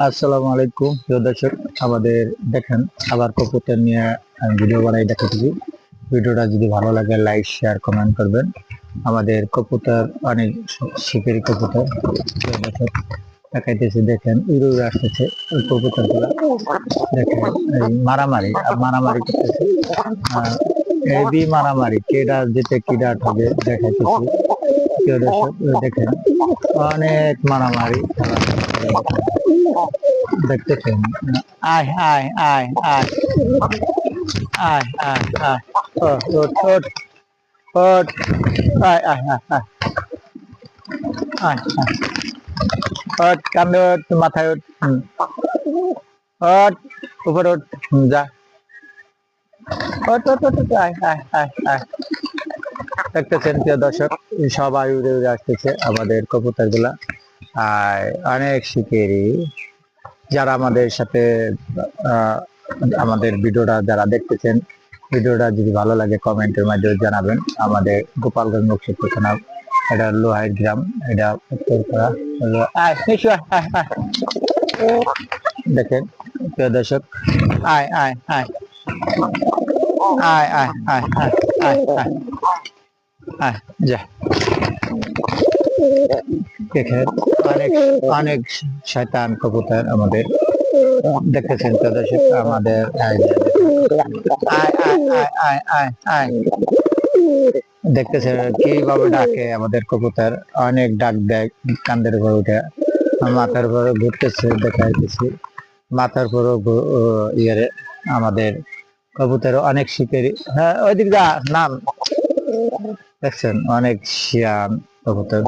আসসালামু আলাইকুম প্রিয় দর্শক, আমাদের দেখেন আবার কবুতর নিয়ে ভিডিও বানাই দেখাচ্ছি। ভিডিওটা যদি ভালো লাগে লাইক শেয়ার কমেন্ট করবেন। আমাদের কবুতর অনেক শিকারি কবুতর, প্রিয় দর্শক দেখাইতেছি। দেখেন উড়ে উড়ে আসতেছে ওই কবুতর গুলা। দেখেন এই মারামারি মারামারি করতেছে, হেভি মারামারি, কেডা যেতে কিডা ঠকে দেখাইতেছি। প্রিয় দর্শক দেখেন অনেক মারামারি দেখতেছেন। আয় আয় আয় আয় আয় আয় আয় ও ওঠ ওঠ ওঠ আয় আয় আয় আয় আয় আয় ওঠ, কান্দে ওঠ, মাথায় ওঠ, ওঠ, উপরে ওঠ, যা ওঠ ওঠ ওঠ ওঠ, আয় আয় আয় আয়। দেখতেছেন প্রিয় দর্শক, সবাই উড়ে উড়ে আসতেছে আমাদের কবুতর গুলা। আর অনেক শিকারি যারা আমাদের সাথে আহ, আমাদের ভিডিওটা যারা দেখতেছেন, ভিডিওটা যদি ভালো লাগে কমেন্টের মাধ্যমে জানাবেন। আমাদের গোপালগঞ্জ নকশিপুর থানা, এটা লোহাইর গ্রাম, এটা উত্তরপাড়া। আয়, নিশু, আয়, আয়, আয়। দেখেন প্রিয় দর্শক, আয় আয় আয় আয় আয় আয় আয় আয় আয় আয় যা। দেখেন অনেক অনেক শয়তান কবুতর আমাদের, দেখতেছেন তো দর্শক আমাদের। আয় আয় আয় আয় আয় আয়, দেখতেছেন কিভাবে ডাকে আমাদের কবুতর। অনেক ডাক দেয়, কান্দের উপর উঠে মাথার উপরে ঘুরতেছে, দেখাইতেছি মাথার উপর ইয়ে আমাদের কবুতর অনেক শিকারি। হ্যাঁ ওইদিক যা, নাম দেখছেন অনেক শিয়ান কবুতর।